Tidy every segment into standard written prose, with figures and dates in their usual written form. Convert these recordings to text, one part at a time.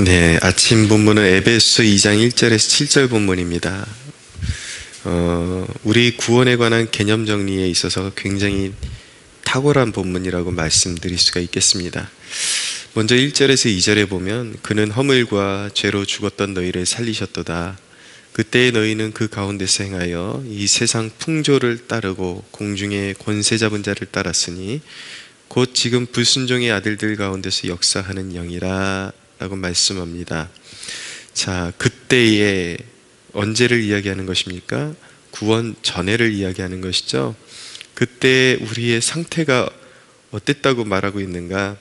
네, 아침 본문은 에베소 2장 1절에서 7절 본문입니다. 우리 구원에 관한 개념 정리에 있어서 굉장히 탁월한 본문이라고 말씀드릴 수가 있겠습니다. 먼저 1절에서 2절에 보면 그는 허물과 죄로 죽었던 너희를 살리셨도다. 그때의 너희는 그 가운데서 행하여 이 세상 풍조를 따르고 공중의 권세 잡은 자를 따랐으니 곧 지금 불순종의 아들들 가운데서 역사하는 영이라 라고 말씀합니다. 자, 그때의 언제를 이야기하는 것입니까? 구원 전에를 이야기하는 것이죠. 그때 우리의 상태가 어땠다고 말하고 있는가?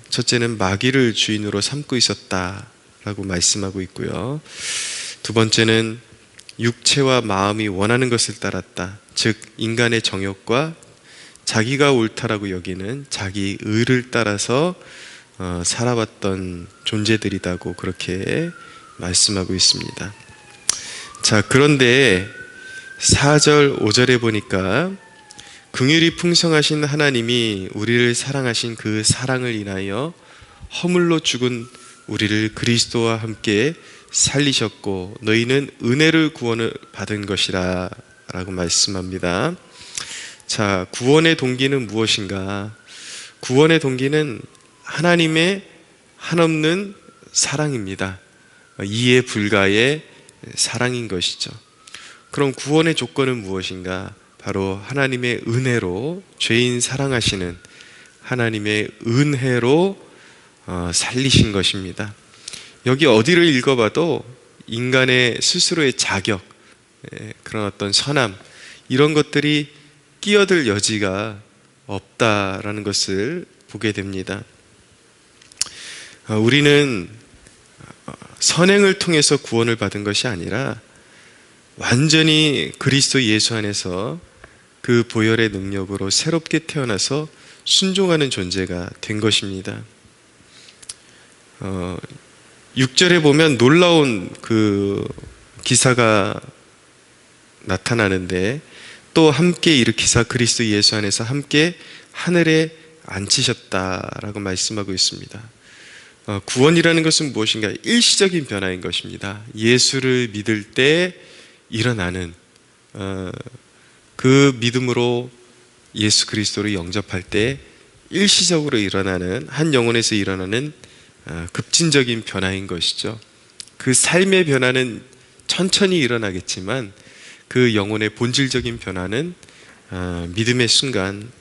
첫째는 마귀를 주인으로 삼고 있었다라고 말씀하고 있고요. 두 번째는 육체와 마음이 원하는 것을 따랐다. 즉 인간의 정욕과 자기가 옳다라고 여기는 자기 의를 따라서 살아왔던 존재들이라고 그렇게 말씀하고 있습니다. 자, 그런데 4절, 5절에 보니까 긍휼이 풍성하신 하나님이 우리를 사랑하신 그 사랑을 인하여 허물로 죽은 우리를 그리스도와 함께 살리셨고 너희는 은혜를 구원을 받은 것이라 라고 말씀합니다. 자, 구원의 동기는 무엇인가? 구원의 동기는 하나님의 한없는 사랑입니다. 이해 불가의 사랑인 것이죠. 그럼 구원의 조건은 무엇인가? 바로 하나님의 은혜로 죄인 사랑하시는 하나님의 은혜로 살리신 것입니다. 여기 어디를 읽어봐도 인간의 스스로의 자격, 그런 어떤 선함, 이런 것들이 끼어들 여지가 없다라는 것을 보게 됩니다. 우리는 선행을 통해서 구원을 받은 것이 아니라 완전히 그리스도 예수 안에서 그 보혈의 능력으로 새롭게 태어나서 순종하는 존재가 된 것입니다. 6절에 보면 놀라운 그 기사가 나타나는데 또 함께 일으키사 그리스도 예수 안에서 함께 하늘에 앉히셨다라고 말씀하고 있습니다. 구원이라는 것은 무엇인가? 일시적인 변화인 것입니다. 예수를 믿을 때 일어나는 그 믿음으로 예수 그리스도를 영접할 때 일시적으로 일어나는 한 영혼에서 일어나는 급진적인 변화인 것이죠. 그 삶의 변화는 천천히 일어나겠지만 그 영혼의 본질적인 변화는 믿음의 순간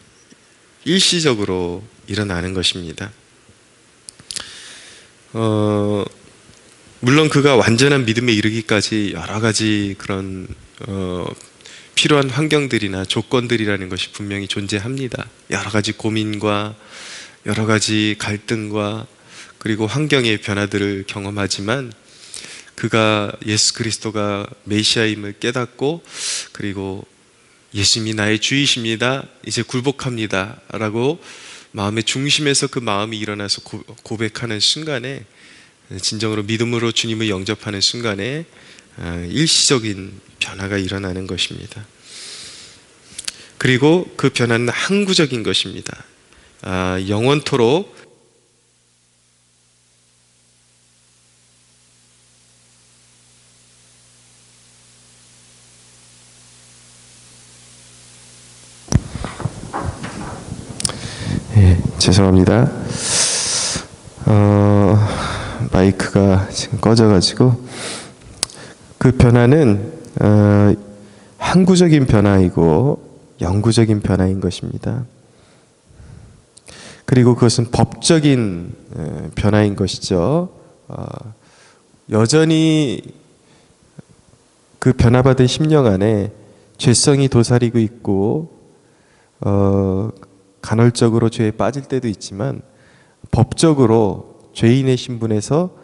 일시적으로 일어나는 것입니다. 물론 그가 완전한 믿음에 이르기까지 여러 가지 그런 필요한 환경들이나 조건들이라는 것이 분명히 존재합니다. 여러 가지 고민과 여러 가지 갈등과 그리고 환경의 변화들을 경험하지만 그가 예수 그리스도가 메시아임을 깨닫고 그리고 예수님이 나의 주이십니다, 이제 굴복합니다 라고 마음의 중심에서 그 마음이 일어나서 고백하는 순간에 진정으로 믿음으로 주님을 영접하는 순간에 일시적인 변화가 일어나는 것입니다. 그리고 그 변화는 항구적인 것입니다. 영원토록 죄송합니다. 마이크가 지금 꺼져가지고 그 변화는 항구적인 변화이고 영구적인 변화인 것입니다. 그리고 그것은 법적인 변화인 것이죠. 여전히 그 변화받은 심령 안에 죄성이 도사리고 있고 간헐적으로 죄에 빠질 때도 있지만 법적으로 죄인의 신분에서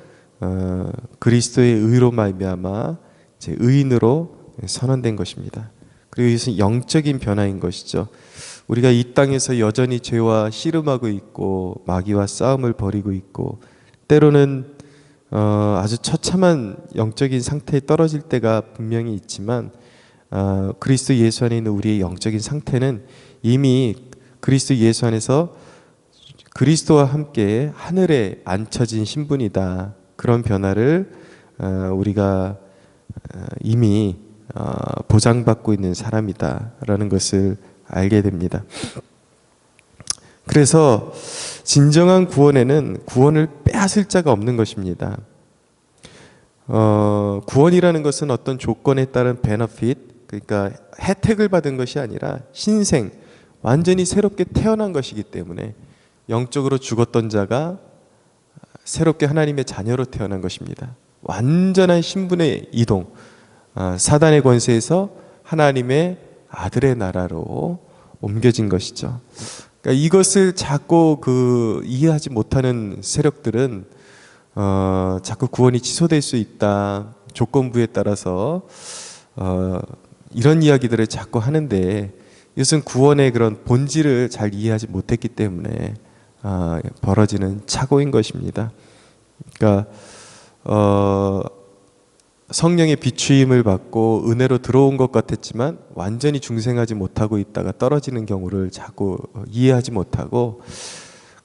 그리스도의 의로 말미암아 이제 의인으로 선언된 것입니다. 그리고 이것은 영적인 변화인 것이죠. 우리가 이 땅에서 여전히 죄와 씨름하고 있고 마귀와 싸움을 벌이고 있고 때로는 아주 처참한 영적인 상태에 떨어질 때가 분명히 있지만 그리스도 예수 안에 있는 우리의 영적인 상태는 이미 그리스도 예수 안에서 그리스도와 함께 하늘에 앉혀진 신분이다. 그런 변화를 우리가 이미 보장받고 있는 사람이다라는 것을 알게 됩니다. 그래서 진정한 구원에는 구원을 빼앗을 자가 없는 것입니다. 구원이라는 것은 어떤 조건에 따른 베너핏, 그러니까 혜택을 받은 것이 아니라 신생, 완전히 새롭게 태어난 것이기 때문에 영적으로 죽었던 자가 새롭게 하나님의 자녀로 태어난 것입니다. 완전한 신분의 이동, 사단의 권세에서 하나님의 아들의 나라로 옮겨진 것이죠. 그러니까 이것을 자꾸 이해하지 못하는 세력들은 자꾸 구원이 취소될 수 있다, 조건부에 따라서 이런 이야기들을 자꾸 하는데, 이것은 구원의 그런 본질을 잘 이해하지 못했기 때문에 벌어지는 착오인 것입니다. 그러니까 성령의 비추임을 받고 은혜로 들어온 것 같았지만 완전히 중생하지 못하고 있다가 떨어지는 경우를 자꾸 이해하지 못하고,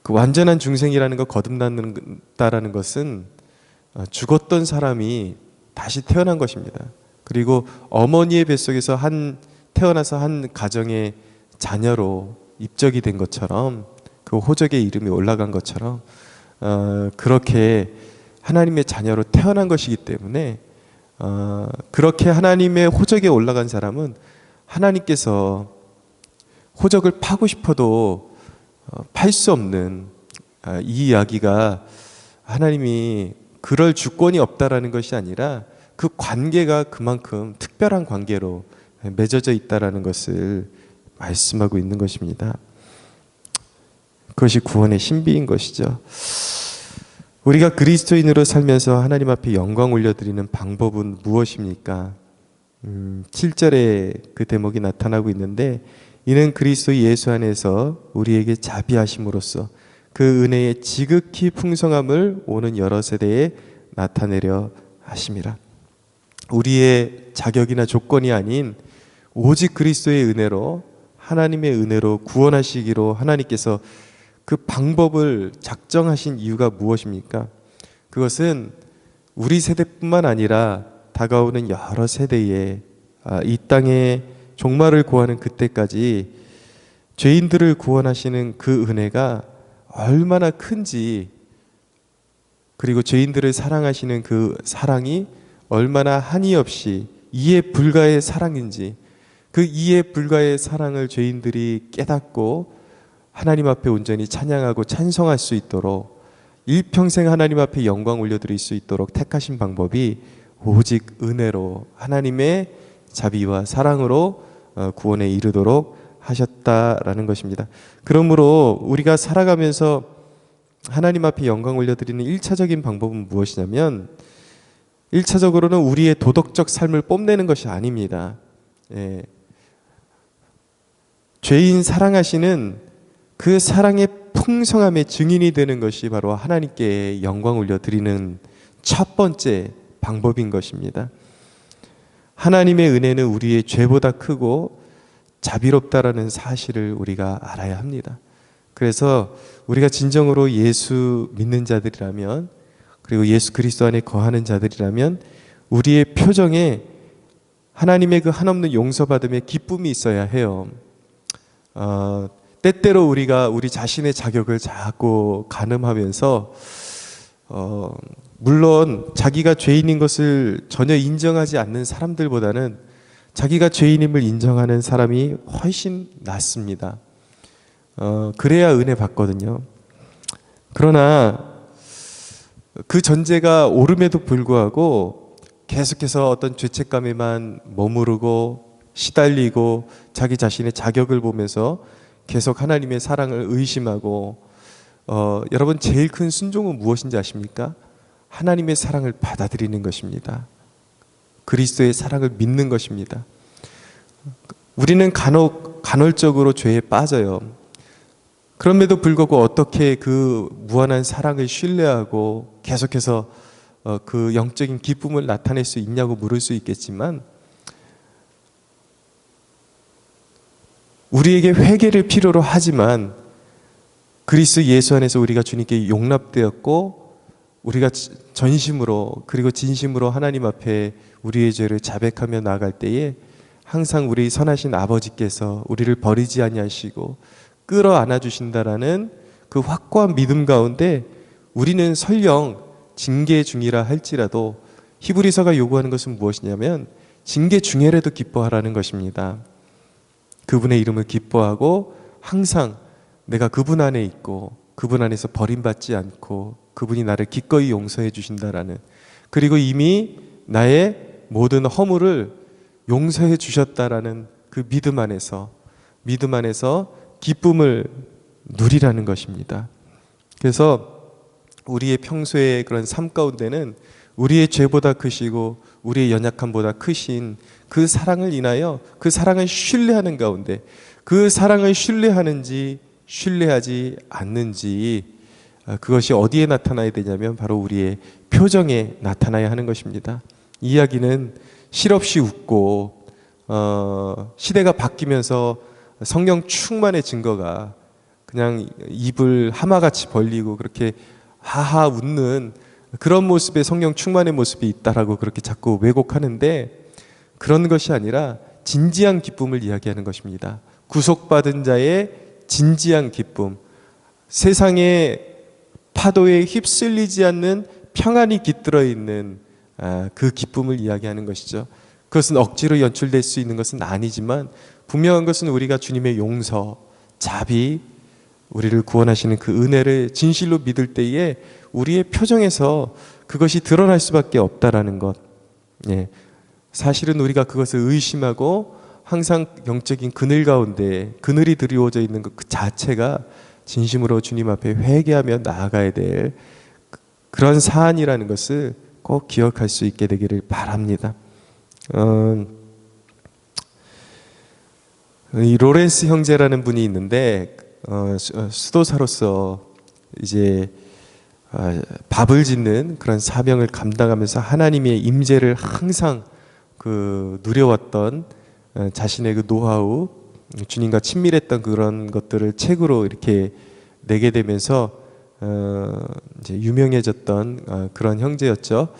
그 완전한 중생이라는 거 거듭난다라는 것은 죽었던 사람이 다시 태어난 것입니다. 그리고 어머니의 뱃속에서 태어나서 한 가정의 자녀로 입적이 된 것처럼, 그 호적의 이름이 올라간 것처럼 그렇게 하나님의 자녀로 태어난 것이기 때문에 그렇게 하나님의 호적에 올라간 사람은 하나님께서 호적을 파고 싶어도 팔 수 없는, 이 이야기가 하나님이 그럴 주권이 없다라는 것이 아니라 그 관계가 그만큼 특별한 관계로 맺어져 있다라는 것을 말씀하고 있는 것입니다. 그것이 구원의 신비인 것이죠. 우리가 그리스도인으로 살면서 하나님 앞에 영광 올려드리는 방법은 무엇입니까? 7절에 그 대목이 나타나고 있는데, 이는 그리스도 예수 안에서 우리에게 자비하심으로써 그 은혜의 지극히 풍성함을 오는 여러 세대에 나타내려 하심이라. 우리의 자격이나 조건이 아닌 오직 그리스도의 은혜로, 하나님의 은혜로 구원하시기로 하나님께서 그 방법을 작정하신 이유가 무엇입니까? 그것은 우리 세대뿐만 아니라 다가오는 여러 세대에 이 땅에 종말을 구하는 그때까지 죄인들을 구원하시는 그 은혜가 얼마나 큰지, 그리고 죄인들을 사랑하시는 그 사랑이 얼마나 한이 없이 이해 불가의 사랑인지, 그 이해 불가의 사랑을 죄인들이 깨닫고 하나님 앞에 온전히 찬양하고 찬송할 수 있도록, 일평생 하나님 앞에 영광 올려드릴 수 있도록 택하신 방법이 오직 은혜로, 하나님의 자비와 사랑으로 구원에 이르도록 하셨다라는 것입니다. 그러므로 우리가 살아가면서 하나님 앞에 영광 올려드리는 1차적인 방법은 무엇이냐면, 1차적으로는 우리의 도덕적 삶을 뽐내는 것이 아닙니다. 죄인 사랑하시는 그 사랑의 풍성함의 증인이 되는 것이 바로 하나님께 영광 올려드리는 첫 번째 방법인 것입니다. 하나님의 은혜는 우리의 죄보다 크고 자비롭다라는 사실을 우리가 알아야 합니다. 그래서 우리가 진정으로 예수 믿는 자들이라면, 그리고 예수 그리스도 안에 거하는 자들이라면 우리의 표정에 하나님의 그 한없는 용서받음의 기쁨이 있어야 해요. 때때로 우리가 우리 자신의 자격을 자꾸 가늠하면서 물론 자기가 죄인인 것을 전혀 인정하지 않는 사람들보다는 자기가 죄인임을 인정하는 사람이 훨씬 낫습니다. 그래야 은혜 받거든요. 그러나 그 전제가 옳음에도 불구하고 계속해서 어떤 죄책감에만 머무르고 시달리고 자기 자신의 자격을 보면서 계속 하나님의 사랑을 의심하고, 여러분 제일 큰 순종은 무엇인지 아십니까? 하나님의 사랑을 받아들이는 것입니다. 그리스도의 사랑을 믿는 것입니다. 우리는 간헐적으로 죄에 빠져요. 그럼에도 불구하고 어떻게 그 무한한 사랑을 신뢰하고 계속해서 그 영적인 기쁨을 나타낼 수 있냐고 물을 수 있겠지만, 우리에게 회개를 필요로 하지만 그리스도 예수 안에서 우리가 주님께 용납되었고 우리가 전심으로 그리고 진심으로 하나님 앞에 우리의 죄를 자백하며 나아갈 때에 항상 우리 선하신 아버지께서 우리를 버리지 아니하시고 끌어안아 주신다라는 그 확고한 믿음 가운데 우리는 설령 징계 중이라 할지라도 히브리서가 요구하는 것은 무엇이냐면 징계 중에라도 기뻐하라는 것입니다. 그분의 이름을 기뻐하고 항상 내가 그분 안에 있고 그분 안에서 버림받지 않고 그분이 나를 기꺼이 용서해 주신다라는, 그리고 이미 나의 모든 허물을 용서해 주셨다라는 그 믿음 안에서 기쁨을 누리라는 것입니다. 그래서 우리의 평소의 그런 삶 가운데는 우리의 죄보다 크시고 우리의 연약함보다 크신 그 사랑을 인하여 그 사랑을 신뢰하는 가운데, 그 사랑을 신뢰하는지 신뢰하지 않는지 그것이 어디에 나타나야 되냐면 바로 우리의 표정에 나타나야 하는 것입니다. 이야기는 실없이 웃고 시대가 바뀌면서 성령 충만의 증거가 그냥 입을 하마같이 벌리고 그렇게 하하 웃는 그런 모습의 성령 충만의 모습이 있다라고 그렇게 자꾸 왜곡하는데, 그런 것이 아니라 진지한 기쁨을 이야기하는 것입니다. 구속받은 자의 진지한 기쁨, 세상의 파도에 휩쓸리지 않는 평안이 깃들어 있는 그 기쁨을 이야기하는 것이죠. 그것은 억지로 연출될 수 있는 것은 아니지만 분명한 것은 우리가 주님의 용서, 자비, 우리를 구원하시는 그 은혜를 진실로 믿을 때에 우리의 표정에서 그것이 드러날 수밖에 없다라는 것. 예. 사실은 우리가 그것을 의심하고 항상 영적인 그늘 가운데 그늘이 드리워져 있는 것 그 자체가 진심으로 주님 앞에 회개하며 나아가야 될 그런 사안이라는 것을 꼭 기억할 수 있게 되기를 바랍니다. 이 로렌스 형제라는 분이 있는데 수도사로서 이제 밥을 짓는 그런 사명을 감당하면서 하나님의 임재를 항상 누려왔던 자신의 그 노하우, 주님과 친밀했던 그런 것들을 책으로 이렇게 내게 되면서 이제 유명해졌던 그런 형제였죠.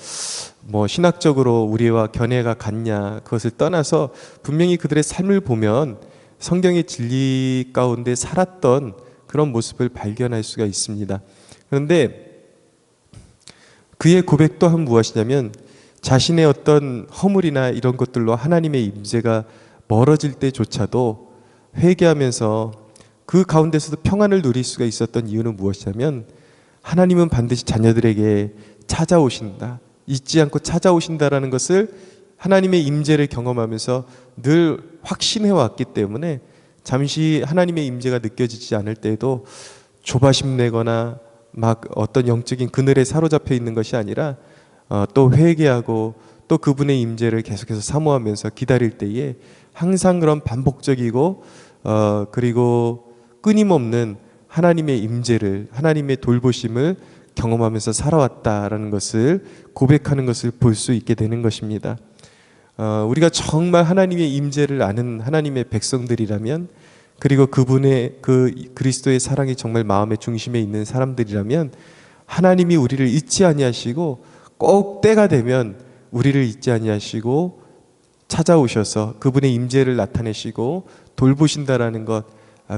뭐 신학적으로 우리와 견해가 같냐 그것을 떠나서 분명히 그들의 삶을 보면 성경의 진리 가운데 살았던 그런 모습을 발견할 수가 있습니다. 그런데 그의 고백 또한 무엇이냐면 자신의 어떤 허물이나 이런 것들로 하나님의 임재가 멀어질 때조차도 회개하면서 그 가운데서도 평안을 누릴 수가 있었던 이유는 무엇이냐면 하나님은 반드시 자녀들에게 찾아오신다, 잊지 않고 찾아오신다라는 것을 하나님의 임재를 경험하면서 늘 확신해 왔기 때문에 잠시 하나님의 임재가 느껴지지 않을 때에도 조바심 내거나 막 어떤 영적인 그늘에 사로잡혀 있는 것이 아니라 또 회개하고 또 그분의 임재를 계속해서 사모하면서 기다릴 때에 항상 그런 반복적이고 그리고 끊임없는 하나님의 임재를, 하나님의 돌보심을 경험하면서 살아왔다라는 것을 고백하는 것을 볼 수 있게 되는 것입니다. 우리가 정말 하나님의 임재를 아는 하나님의 백성들이라면, 그리고 그분의 그 그리스도의 사랑이 정말 마음의 중심에 있는 사람들이라면 하나님이 우리를 잊지 아니하시고 꼭 때가 되면 우리를 잊지 아니하시고 찾아오셔서 그분의 임재를 나타내시고 돌보신다라는 것,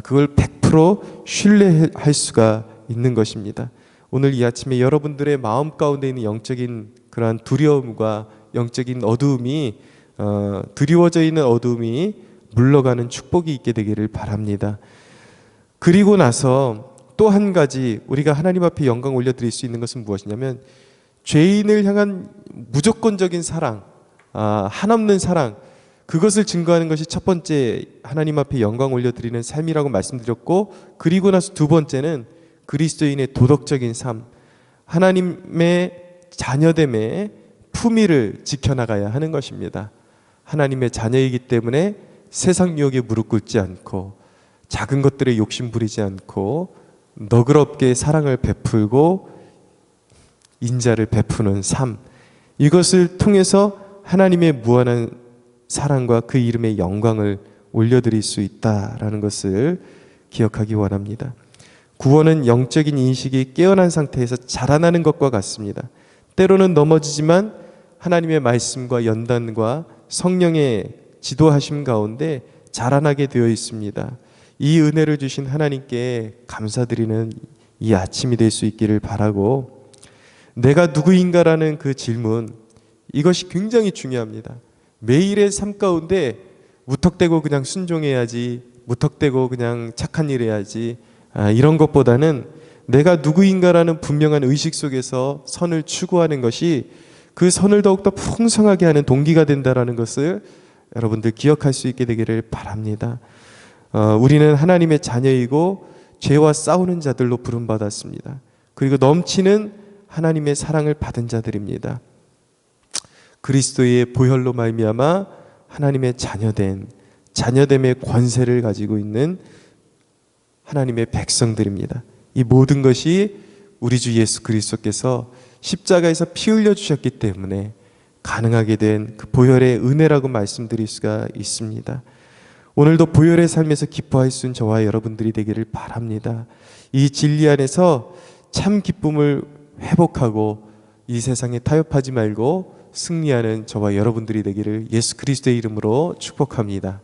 그걸 100% 신뢰할 수가 있는 것입니다. 오늘 이 아침에 여러분들의 마음 가운데 있는 영적인 그러한 두려움과 영적인 어두움이 드리워져 있는 어두움이 물러가는 축복이 있게 되기를 바랍니다. 그리고 나서 또 한 가지 우리가 하나님 앞에 영광 올려드릴 수 있는 것은 무엇이냐면 죄인을 향한 무조건적인 사랑, 한없는 사랑, 그것을 증거하는 것이 첫 번째 하나님 앞에 영광 올려드리는 삶이라고 말씀드렸고, 그리고 나서 두 번째는 그리스도인의 도덕적인 삶, 하나님의 자녀됨의 품위를 지켜나가야 하는 것입니다. 하나님의 자녀이기 때문에 세상 유혹에 무릎 꿇지 않고 작은 것들에 욕심 부리지 않고 너그럽게 사랑을 베풀고 인자를 베푸는 삶, 이것을 통해서 하나님의 무한한 사랑과 그 이름의 영광을 올려드릴 수 있다라는 것을 기억하기 원합니다. 구원은 영적인 인식이 깨어난 상태에서 자라나는 것과 같습니다. 때로는 넘어지지만 하나님의 말씀과 연단과 성령의 지도하심 가운데 자라나게 되어 있습니다. 이 은혜를 주신 하나님께 감사드리는 이 아침이 될 수 있기를 바라고, 내가 누구인가라는 그 질문, 이것이 굉장히 중요합니다. 매일의 삶 가운데 무턱대고 그냥 순종해야지, 무턱대고 그냥 착한 일 해야지, 이런 것보다는 내가 누구인가라는 분명한 의식 속에서 선을 추구하는 것이 그 선을 더욱더 풍성하게 하는 동기가 된다는 것을 여러분들 기억할 수 있게 되기를 바랍니다. 우리는 하나님의 자녀이고 죄와 싸우는 자들로 부름받았습니다. 그리고 넘치는 하나님의 사랑을 받은 자들입니다. 그리스도의 보혈로 말미암아 하나님의 자녀됨의 권세를 가지고 있는 하나님의 백성들입니다. 이 모든 것이 우리 주 예수 그리스도께서 십자가에서 피 흘려 주셨기 때문에 가능하게 된 그 보혈의 은혜라고 말씀드릴 수가 있습니다. 오늘도 보혈의 삶에서 기뻐할 수 있는 저와 여러분들이 되기를 바랍니다. 이 진리 안에서 참 기쁨을 회복하고 이 세상에 타협하지 말고 승리하는 저와 여러분들이 되기를 예수 그리스도의 이름으로 축복합니다.